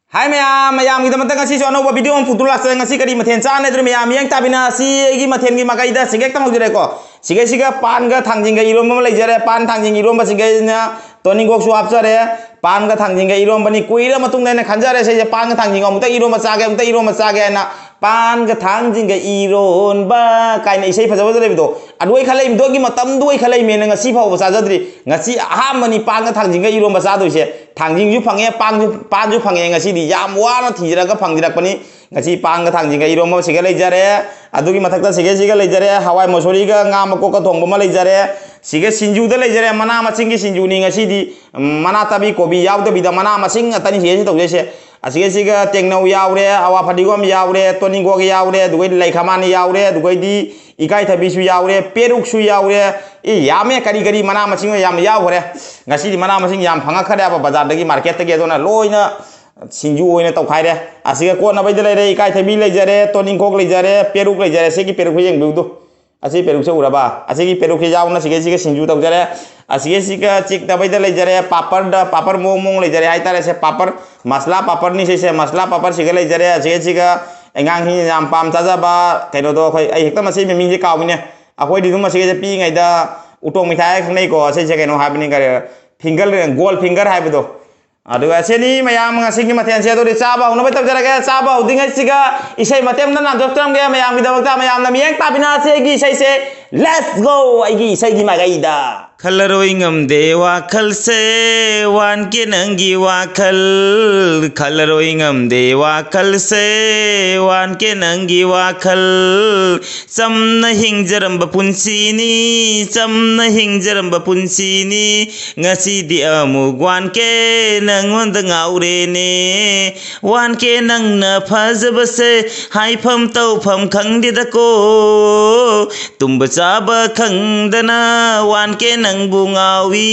Hai mayam kita matang ngasih soal nopo video putul las ngasih kadi mathen chan ne mayam yang tabina si gi mathen gi makai da sigek tam hujure ko siga pan ga thangjing ga irom ma leijare pan thangjing irom ba siga na toni gok su apsare pan ga thangjing ga irom bani kuira matung ne khanjare se pan ga thangjing ga muta irom ma chage muta irom ma chage na pan ga thangjing ga iron ba kai na isei phajaba jare bido adoi khalai do gi matam doi khalai me na ngasi phau ba chajadri ngasi aham mani pan ga thangjing ga irom ba chadoi se thangjing ju phange pan ju phange ngasi di yam wana thijira ga phangdirak pani ngasi pan ga thangjing ga irom ma siga leijare adugi mathakta siga leijare hawai mosori ga nga mako ka thong ba ma leijare siga sinju da leijare mana masing gi sinju ni ngasi di mana tabi kobi yaw da bida mana masing atani se tawje se asiga tengnau yawre awa phadigom yawre toni gog yawre dugai laikhamani yawre dugai di ikai thabi su yawre peruk su yawre e yame kari mana masing yam yawre ngasi di mana masing yam phanga khare ba bazar dagi market tagi adona loina sinju oina tawkhaire asiga kona bai leire ikai thabi leijare toni gog leijare peruk leijare segi peruk yeng biudu asi peruk se uraba asigi peruk se yawna siga sinju tawjare asiga chik da bai leijare papar mong leijare haitare se papar masla papar ni se masla papar siga leijare asiga engang hi yam pam chaja ba kaino do khoi ai hekta masi mi ji kawine akoi di dum masi je pi ngai da utong mithai khnei ko se kaino habini kare finger gold finger haibido aduga seni mayam ngasigi mathen se do chaba uno bai tabjarage chaba udingai siga isai matem na doktam ge mayam gi dabakta mayam na mieng tabina se gi isai se let's go ai gi isai gi magaida Khalaroi ngamde wakhal se wan ke nangi wakhal Khalaroi ngamde wakhal se wan ke nangi wakhal samna hingjaramba punsini samna hingjaramba punsini ngasi di amug wan ke nangonda ngaure ne wan ke nangna phajabase haifam tawfam khangdida ko tumba chaba khangdana wan ke nang bungawi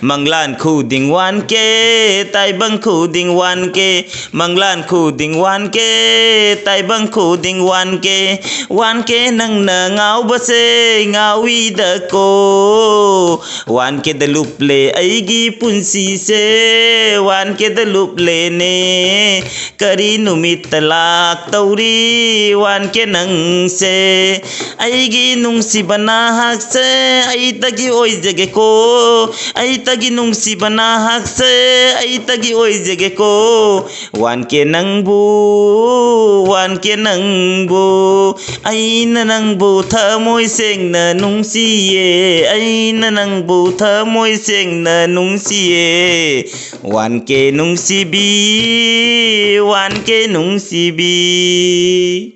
manglan khuding wan ke tai bang khuding wan ke manglan khuding wan ke tai bang khuding wan ke nang na ngau base ngawi da ko wan ke da luple aigi punsi se wan ke da luple ne kari numit talak tauri wan ke nang se aigi nungsi bana hak se ai tagi oi jage ko ai tagi nungsi bana hak se ai tagi oi jage ko wan ke nang bu ai na nang bu thamoi seng na nungsi ye ai na nang bu thamoi seng na nungsi ye wan ke nungsi bi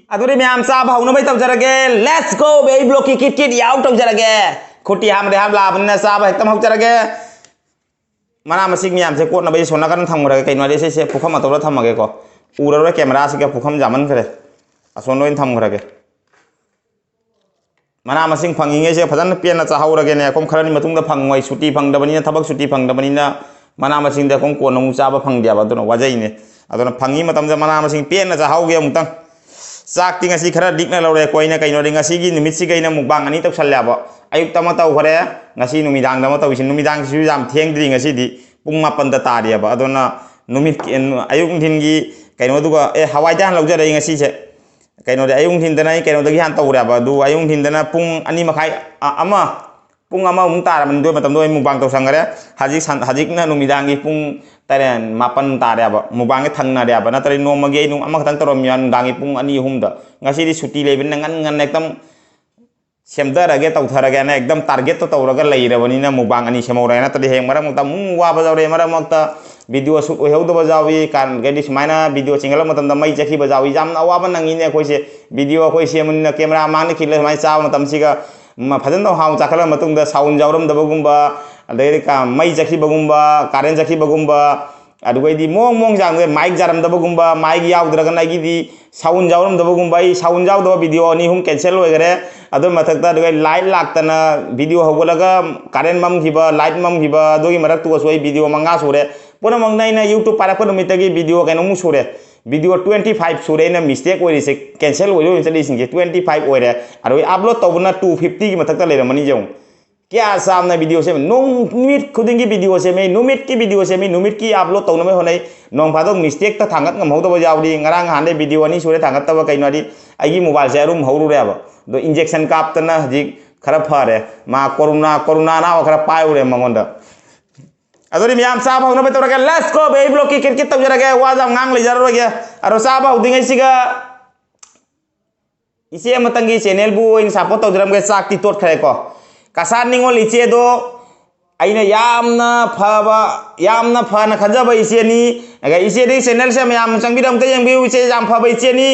aduri myam sa bhauna bai tabjarage let's go baby block kit yaw tabjarage खोटी हम लाबन चाब एकदम हौजरगे मना मसिक मियाम से कोटना बै सोना कन थमगरे कइनो दे से फुखम अतोरा थमगे को उररो कैमरा से फुखम जामन करे असोन लोइन थमगरे मना मसिक फंगिंगे से फजन पेन चाहौरगे ने कोम खरनि मतुंग दा फंगoi सुटी फंगदबनि थबक सुटी फंगदबनि मना मसिक दा कोम कोन नु चाब फंगदिया बदनो वाजैने अदनो फंगी मतम जा मना मसिक पेन चाहौगे मुतंग चाक तिंग असि खरा दिकना लौरे कोइना कइनो दे ngasi gi numit si gaina mukbang ani toksalya ayuk tama tau khare ngasi numidang dama tau sin numidang si jam theng dri ngasi di pung 8 da tariya ba adona numit ayuk thin gi kaino duga hawai dan laujare ngasi se kaino de ayung thin dana kaino dagi han tau ra ba du ayung thin dana pung ani makhai ama pung ama tara man do matam do mukbang tau sangare hajik na numidang gi pung taren 8 tariya ba mukbang thangna dia ba na tari no mage nu ama khang tarom yan dangi pung ani humda ngasi di suti leben ngan ekdam semdarage tawtharage na ekdam target to tawraga leirabani na mubang ani semora na tadi heng maram ta mu wa bajawre maram ta video shoot oheud bajawi kan gedi smaina video chingala matam da mai chakhi bajawi jam na wa ban nangi ne khoi se video khoi se mun na camera man ni khile mai chaw matam siga ma phajan do haw chakhala matung da sound jawram da bagumba adai ka mai chakhi bagumba current chakhi bagumba adugai di mong jang mic jaram da bagumba mic yaw draga na gi di sound jawram da bagumba I sound jaw do video ni hum cancel hoigare adu mathakta dugai light laktana video hogolaga current mam hiba light mam hiba dogi marak tu soi video manga sure pona mangnai na youtube para ko mitagi video kaino mu sure video 25 sure na mistake oi se cancel oi lo inchali singe 25 oi re adu upload tobna 250 gi mathakta leramani jong क्या सामना video से नुमित खुदिंग की video से मैं नुमित की video से मैं नुमित की अपलोड तौन में होने नोंग फादों मिस्टेक ता थांगत ngमहौदब यावदी ngarang हाने वीडियो अनि सुरे थांगत तब कइनोदी आइगी मोबाइल से रूम हौरुरेब दो इंजेक्शन कापतना हजिक खरा फरे मा कोरोना ना खरा पायुरे मंगोंदा अदोरी मियाम साब हौनो बेतोरगे लेट्स गो बे ब्लॉक की क्रिकेट तौजरगे वाजाम ngang लेजरगे अरो साब हौदिंगै सिगा इसे मतंगी चैनल बु इन सपोर्ट तौजरमगे चाकती तोट खरे को कसार निंगोल इचे दो अइना यामना फना खजब इचेनी इचे दी चैनल से मैम चंगबिरम ते यंगबिउ इचे याम फब इचेनी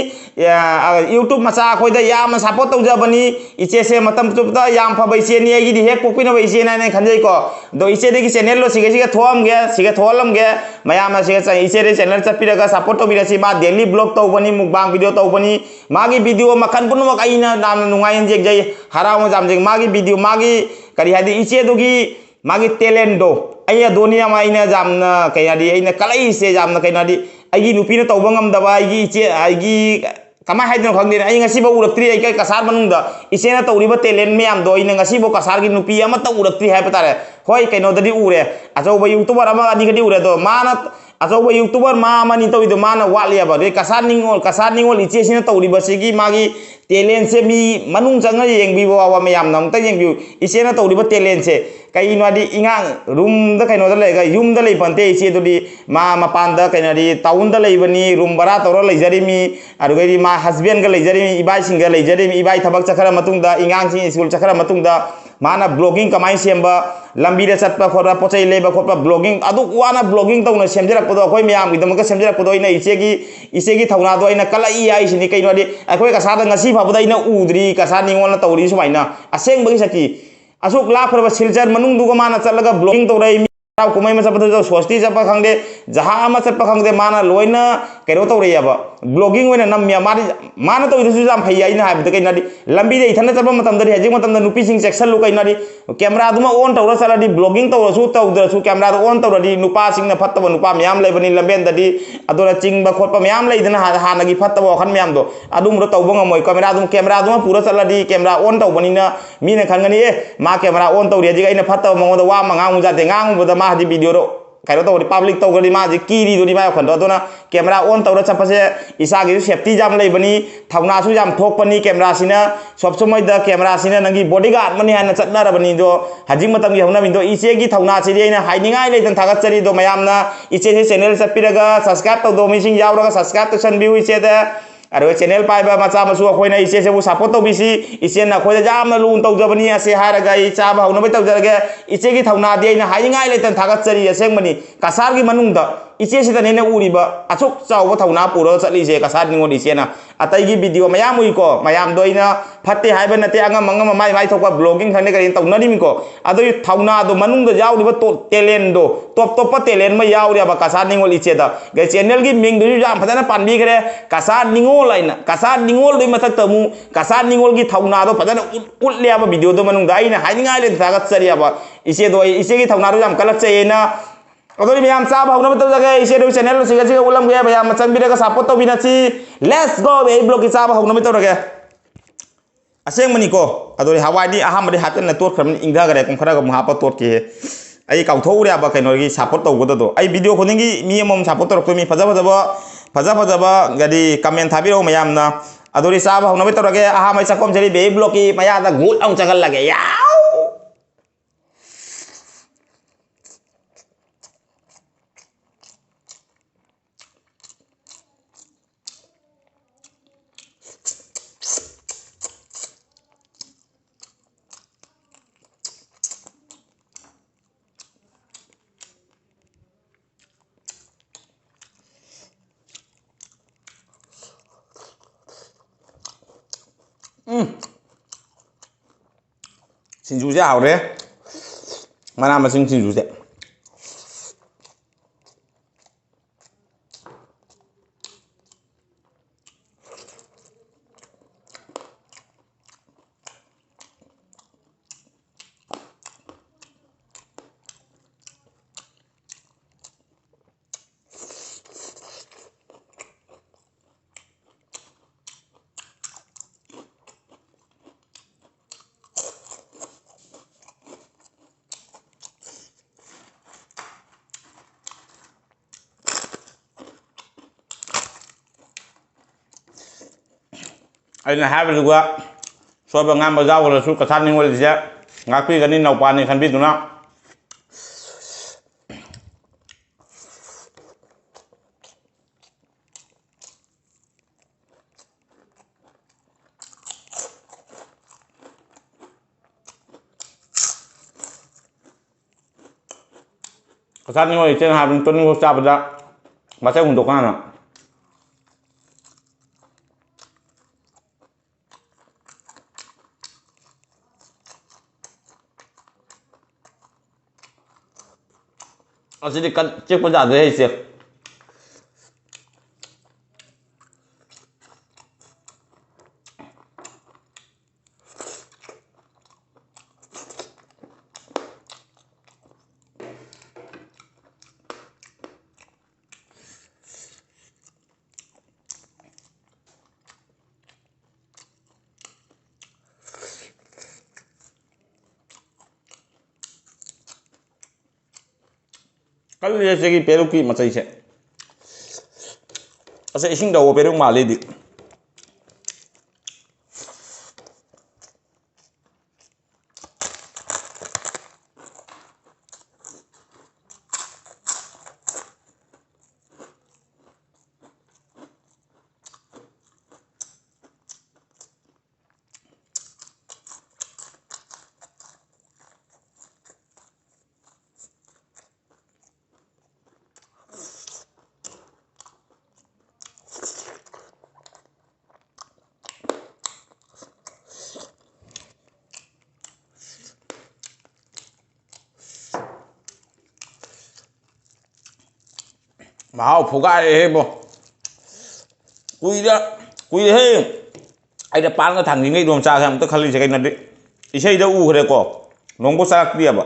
यूट्यूब मचा खोइदा याम सपोर्ट तौजबनी इचे से मतम तुबदा याम फब इचेनी आगी दी हेक पोकपिना इचे ना खंजै को दो इचे दी चैनल लो सिगे सिगे थोलमगे मैम सिगे इचे दी चैनल चपिरगा सपोर्ट तौबिरसी मा डेली ब्लॉग तौबनी मुकबांग वीडियो तौबनी मागी वीडियो मखन पुनमक अइना नाम नुंगाइन जेगजै हराव जामजे मागी वीडियो मागी करी हादी इचे दोगी मागी टेलेंटो अइया दोनिया मा अइना जामना कयादी अइना कलाई से जामना कइनादी अइगी नुपीना तौबा ngam अइगी इचे अइगी कमाय हाइदन खंगदे अइ ngasibo उरक्त्री अइ कसार मनुंगदा इचेना तौरिबा टेलेंट मयाम दो अइना ngasibo कसार गी नुपी अमता उरक्त्री हाइबा तारे होय कइनोददी उरे अचौबा यूट्यूबर अमा अनी गदी उरे दो माना अचौबा यूट्यूबर मा अमानी तौइदो माना वालियाबा दे कसार निंगोल इचे सिना तौरिबा सिगी मागी टेलेंट से मी मनुंग चंगा येंगबिबो आवा मयाम नमता येंगबिउ इचेना तौरिबा टेलेंट से कईनादी इंगांग रूम द कइनोदा लेगा यूम द लेपनते इचे दुदी मा मपान द कइनादी टाउन द लेबनी रूम बरा तौरा लेजरिमी अरुगैदी मा हस्बैंड ग लेजरिमी इबाई सिंग लेजरिमी इबाई थबक चखरा मतुंग द इंगांग सिंग स्कूल चखरा मतुंग द माना ब्लॉगिंग कमाई सेम्बा लंबी रे चटपा खोरा पोचै लेबा खोपा ब्लॉगिंग अदु वाना ब्लॉगिंग तौना सेमजरपदो अखोय मयाम गिदमक सेमजरपदो इना इचेगी थौनादो इना कलाई आई सिनी कइनोदी अखोय कसादा ngasi फाबदा इना उद्री कसा निंगोल तौरी सुमाइना असेंबगी सकी असुक लाफरबा सिलचर मनुंग दुगा माना चलगा ब्लॉगिंग तौरै राव कुमाई मा चपद सोस्ती चपा खंगदे जहा मा चपा खंगदे माना लोइना कइनो तौरैयाबा ब्लॉगिंग ओइना नम्या माना तौइदसु जाम फै आइना हाबद कइनादी लंबी दे इथना चपा मतमदरी हजिक मतमदा नुपी सिंग सेक्शन लु कइनादी कैमरा दुमा ऑन तौरा चलादी ब्लॉगिंग तौरसु तौदरसु कैमरा ऑन तौरदी नुपा सिंगना फत्तबा नुपा म्याम लेबनी लंबेंददी अदोरा चिंगबा खोटपा म्याम लेदना हानगी फत्तबा वखन म्याम दो अदुमरो तौबा ngमोय कैमरा दुमा पूरा चलादी कैमरा ऑन तौबनिना मीना खंगनी ए मा कैमरा ऑन तौरी हजिक अइना फत्तबा मंगोदा वा मंगांगु जाते nganguboda मा हदि वीडियो रो कहो तौरी पब्लिक तौगरी मा जी कीरी दोनी मा खंदो अदुना कैमरा ऑन तौरा चपसे इसागी सेफ्टी जाम लेबनी थौनासु जाम थोकपनी कैमरा सिना सब समय द कैमरा सिना नंगी बॉडीगार्ड मनी हाना चटनारबनी दो हजिक मतम गी हौना मिदो इचेगी थौना सिदि अइना हाइनिंगाय लेदन थागतचरी दो मयामना इचे से चैनल चपिरगा सब्सक्राइब तौदो मिसिंग यावरगा सब्सक्राइब तौसनबिउ इचेदा अरे चैनल पाइबा मचा मसु अखोइना इचे से सपोर्ट तौबिसी इचेना अखोइदा जामना लुन तौजबनी असे हारगा इचाबा हौनबे तौजरगे इचेगी थौनादि अइना हाइनिंगाय लेदन थागतचरी असेंगमनी कसारगी मनुंगदा इचे सिदनेना उरिबा अचुक चावबा थौना पुरो चलीसे कसार निंगोल इचेना अतैगी वीडियो मयाम उइको मयाम दोइना फत्ते हाइबा नते अंगम अंगम माइ थोका ब्लॉगिंग खने करिन तौनरिमिको अदोइ थौना दो मनुंगदा यावरिबा तो टेलेंट दो टॉप टेलेंट मा यावरिबा कसार निंगोल इचेदा गे चैनल की मिंग दु जाम फदना पानबीखरे कसार निंगोल आइना कसार निंगोल दो मथक तमु कसार निंगोल की थौना दो फदना उटलेबा वीडियो दो मनुंगदा आइना हाइनिंगाय ले थागतचरियाबा इचे दो इचे की थौना दो जाम कलकचेना अदोरी मैम चाब हौना बत जगे इसे दो चैनल सिगसी उलम गया भैया मचन बिरगा सपोर्ट तौबिनाची लेट्स गो बे ब्लॉग की चाब हौना बत रगे असेंग मनी को अदोरी हवाइदी अहामदि हातन तोट खरम इंगा गरे कम खरागा मुहापा तोट के आई काउथौरे अब कइनोगी सपोर्ट तौगदो आई वीडियो खोनिंगी मी अमम सपोर्ट तौरक मी फजा गदी कमेंट थाबिरो मयामना अदोरी चाब हौना बत रगे अहामै चकोम जरी बे ब्लॉग की मयादा गुड औ चगल लगे या सिंजुसे हावरे मना मसिंग सिंजुसे ꯑꯩꯅ ꯍꯥꯏꯕꯗꯨꯒ ꯁꯣꯏꯕ ꯉꯥꯝꯕ ꯌꯥꯎꯈ꯭ꯔꯁꯨ ꯀꯊꯥ ꯅꯤꯡꯉꯣꯜꯁꯦ ꯉꯥꯛꯄꯤꯒꯅꯤ ꯅꯧꯄꯥꯅꯤ ꯈꯟꯕꯤꯗꯨꯅ ꯀꯊꯥ ꯅꯤꯡꯉꯣꯜ ꯏꯆꯦꯅ ꯍꯥꯏꯕꯅꯤ ꯇꯣꯅꯤꯡꯈꯣꯛ ꯆꯥꯕꯗ ꯃꯆꯩ ꯍꯨꯟꯗꯣꯛꯀꯥꯟꯗ ꯑꯁꯤꯗꯤ ꯆꯤꯛꯄ ꯌꯥꯗ꯭ꯔꯦ ꯏꯆꯦ ꯀꯜꯂꯤ ꯁꯤꯒꯤ ꯄꯦꯔꯨꯛꯀꯤ ꯃꯆꯩꯁꯦ ꯑꯁ ꯏꯁꯤꯡ ꯇꯧꯕ ꯄꯦꯔꯨꯛ ꯃꯥꯜꯂꯤꯗꯤ ꯃꯍꯥꯎ ꯐꯨꯒꯥꯏꯔꯦꯍꯦꯕꯣ ꯀꯨꯏꯔꯦꯍꯦ ꯑꯩꯅ ꯄꯥꯟꯒ ꯊꯥꯡꯖꯤꯡꯒ ꯏꯔꯣꯝ ꯆꯥꯁꯦ ꯑꯝꯇ ꯈꯜꯂꯤꯁꯦ ꯀꯩꯅꯣꯗꯤ ꯏꯁꯩꯗ ꯎꯈ꯭ꯔꯦꯀꯣ ꯅꯣꯡꯕꯨ ꯆꯥꯔꯛꯇ꯭ꯔꯤꯑꯕ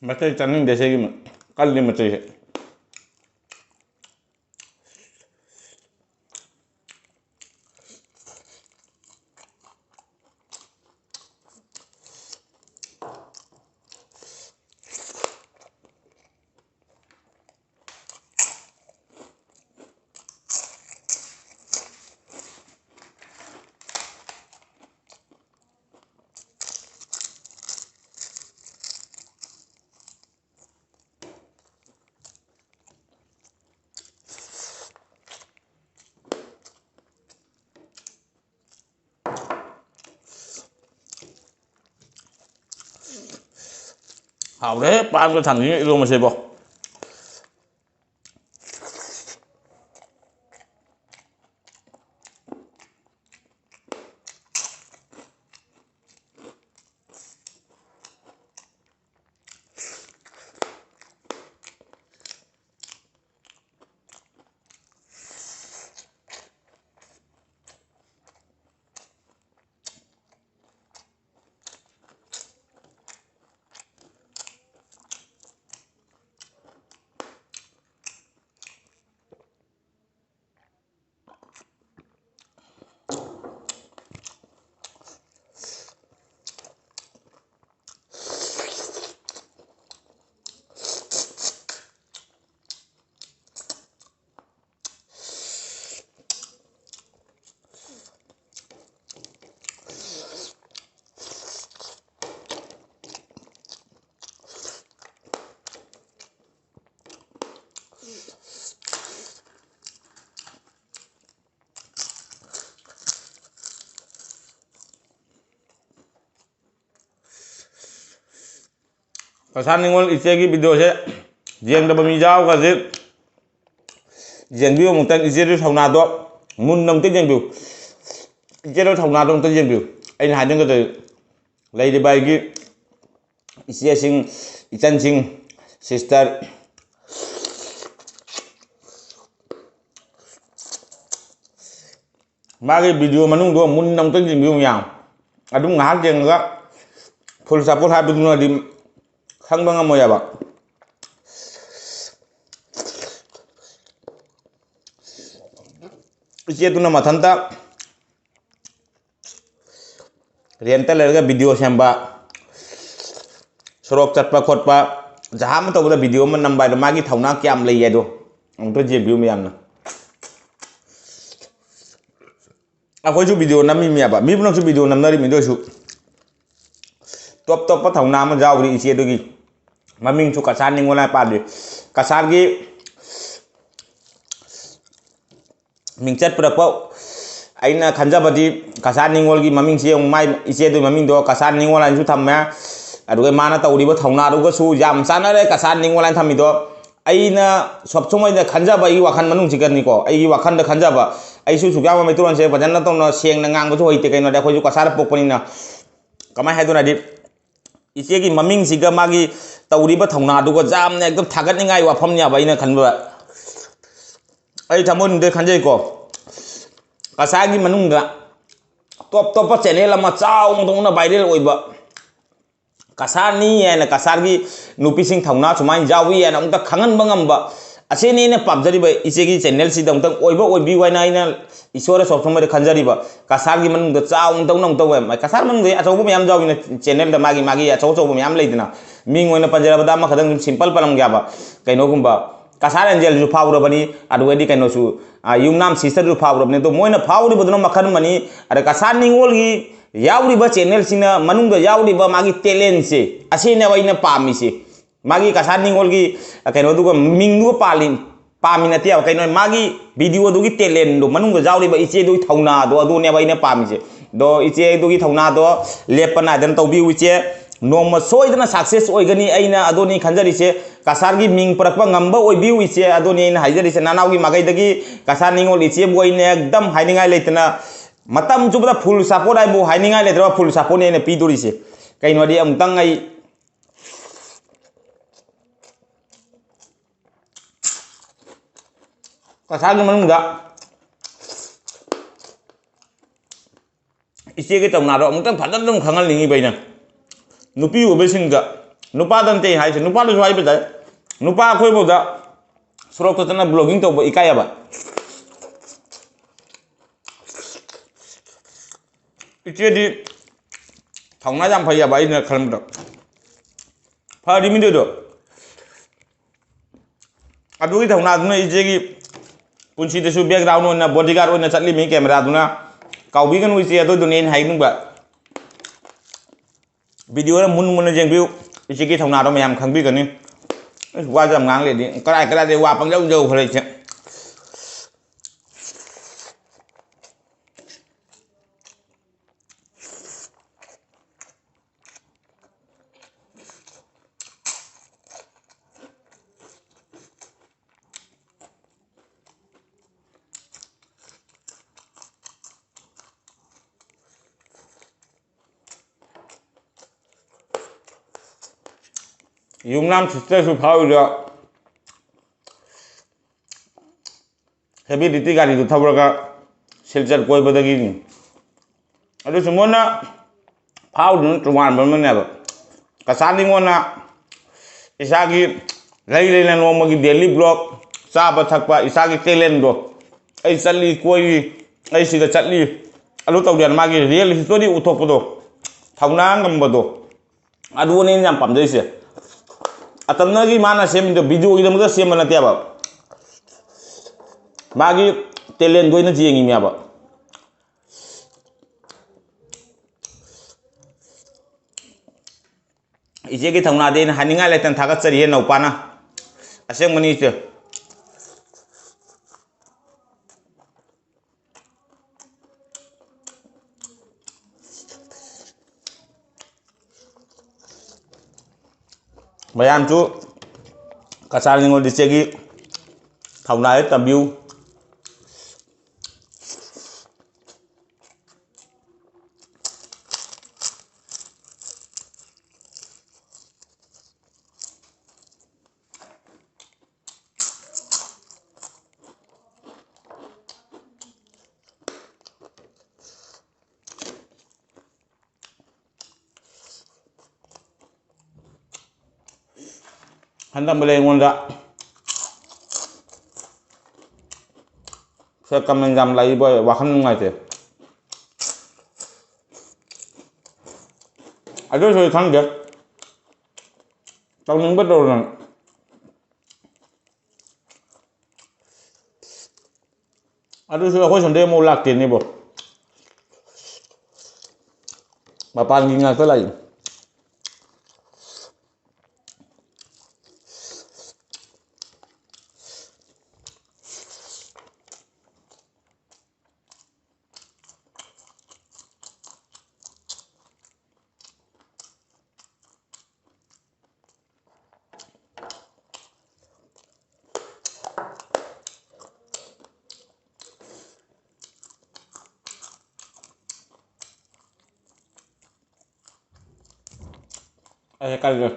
ꯃꯆꯩ ꯆꯥꯅꯤꯡꯗꯦ ꯁꯤꯒꯤ ꯀꯜꯂꯤ ꯃꯆꯩꯁꯦ ꯍꯥꯎꯔꯦ ꯄꯥꯟꯒ ꯊꯥꯡꯖꯤꯡꯒ ꯏꯔꯣꯝꯕꯁꯦꯕꯣ Kasar Ningol icegi video se jengdaba mi jawgase jengbiu mungtan icedu thaunado mun namte jengbiu icedu thaunado namte jengbiu aina hadeng gade leide baigi isi sing ican sing sister magi video manung do mun namte jengbiu yang adum ngahak jengga full support habiduna di khangba ngamo ya ba ice tuna mathanta rental lerga video samba sorok chatpa khotpa jaham to da video man namba da magi thauna kyam lei ya do to je view mi amna akoi ju video nami mi ba mi bno ju video namnari mi do su top pa thauna ma jawri ice do gi maming chu Kasar Ningol pa de kasar gi mingchat purapa aina khanjabadi Kasar Ningol gi maming se mai ice do maming do Kasar Ningol an ju thamma aduga mana tawriba thauna ruga su jam sana re Kasar Ningol an thami do aina sobsomai da khanjaba I wakhan manung chikani ko ai wakhan da khanjaba ai su sugama metron se pajanna tongna seng na ngang ko hoite kaino da khoi ju kasar pokpani na kamai haiduna di ice gi maming siga magi tawriba thauna duga jam na ekdam thagat ningai wafam nya ba ina khanba ai thamon de khanjai ko kasar gi manung da top channel ama chaw mong na viral oiba kasar ni ena kasar gi nupi sing thauna chumai jawi ena ongta khangan bangamba aseni ne pabjari ba ice gi channel si dong tang oiba oibi waina ina isore sobsomai de khanjari ba kasar gi manung da chaw ongtong nong taw mai kasar manung de achaw bu yam jawi na channel da magi achaw bu yam leidina ming oina panjara ba ma khadang simple palam gya ba kaino gumba Kasar Angel ju fawra bani aduedi kaino su yumnam sister ju fawra bani to moina fawri bodno makhan mani are Kasar Ningol gi yauri ba channel sina manung da yauri ba magi talent se asine waina pami se magi Kasar Ningol gi kaino du ming du palin pami na tia kaino magi video du gi talent do manung da yauri ba ice du thauna do adu ne waina pami se do ice du gi thauna do lepana dan to bi ice noma soidana success oigani aina adoni khanjari se kasar gi ming parakpa ngamba oibi uiche adoni aina haijari se nanau gi magai dagi Kasar Ningol iche boine ekdam hainingai leitana matam jubda full support ai bo hainingai leitra full support ne piduri se kaino di amtang ai kasar gi manung da iche gi tamna ro amtang phadan dum khangal lingi baina nupi ubesingga nupa dante haise nupa do hai bada nupa khoi boda sorok tana blogging to ikaya ba iche di thauna jam phaya ba ina khalam do pha di mi do adu gi thauna duna iche gi punchi de su background na bodyguard na chatli mi camera duna kaubi kan iche ado dunen hai nung ba video la mun jengbiu iche gi thauna do mayam khangbi gani wa jam ngang le di krai de wa pang jau phale che yumnam sister su phawira heavy duty gari du thabraga silchar koi badagi ni adu sumona phawdu tuwan ban ne ba Kasar Ningol na isagi lai na no magi daily blog chaba thakpa isagi talent do ai challi koi ai siga chatli alu tawdian magi real story uthokpodo thauna ngambado adu ne yam pamjai se atamna gi mana sem do video gi damga sem na tia ba magi talent goina jengi mi ba iche gi thauna de haninga letan thagat chari he naupana aseng mani che ꯃꯌꯥꯝꯁꯨ ꯀꯆꯥꯔ ꯅꯤꯉꯣꯜ ꯏꯆꯦꯒꯤ ꯊꯧꯅꯥꯗ ꯇꯝꯕꯤꯌꯨ ꯍꯟꯗꯛ ꯑꯩꯉꯣꯟꯗ ꯀꯃꯦꯟ ꯌꯥꯝ ꯂꯩꯕ ꯋꯥꯈꯜ ꯅꯨꯡꯉꯥꯏꯇꯦ ꯑꯗꯨꯁꯨ ꯈꯪꯗꯦ ꯇꯧꯅꯤꯡꯕ ꯇꯧꯔꯣ ꯑꯗꯨꯁꯨ ꯑꯩꯈꯣꯏ ꯁꯣꯝꯗꯩ ꯑꯃꯨꯛ ꯂꯥꯛꯇꯦꯅꯦꯕꯣ ꯃꯄꯥꯟꯒꯤ ꯉꯥꯛꯇ ꯂꯥꯛꯏ ꯀꯜꯂꯦ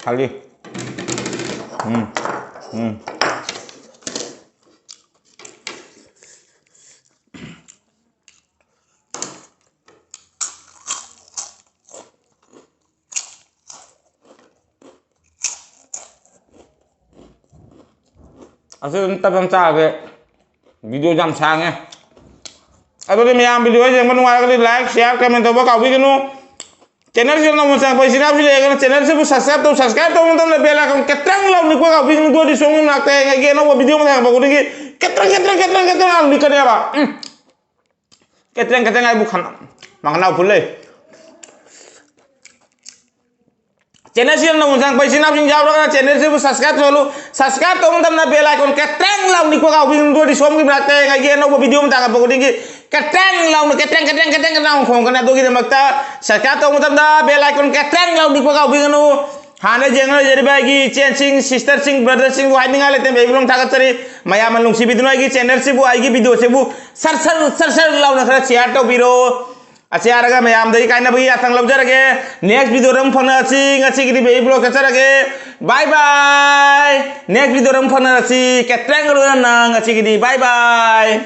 खाली असं तब चागे वीडियो जाम सांगे अदुदि मयाम वीडियो जेंबा नुंगारगदि लाइक शेयर कमेंट तौबा काउबिगनु channel sih namun sang pai sinap sih kan channel sih subscribe tuh teman bel icon ketrang lau ni ko ka bing do di song nak te ngai no video mah ba ko ni ketrang lau ni kan ya ba ketrang ai bukan makna pulai channel sih namun sang pai sinap sing jawab kan channel sih subscribe teman bel icon ketrang lau ni ko ka bing do di song nak te ngai no video mah ba ko ni ketrang lau ni ketrang khong kan do gi makta subscribe teman bel icon ketrang lau ni ko ka bing no hane jengal jadi bagi changing sister sing brother sing bu hiding ale tembe belum takat cari maya manung si biduna gi channel si bu aigi video si bu sar lau na khara share to biro asyik araga maya am dari kaina bagi atang lau jarage next video ram phana si ngasi gi be blog kacharage bye next video ram phana si ketrang ru na ngasi gi bye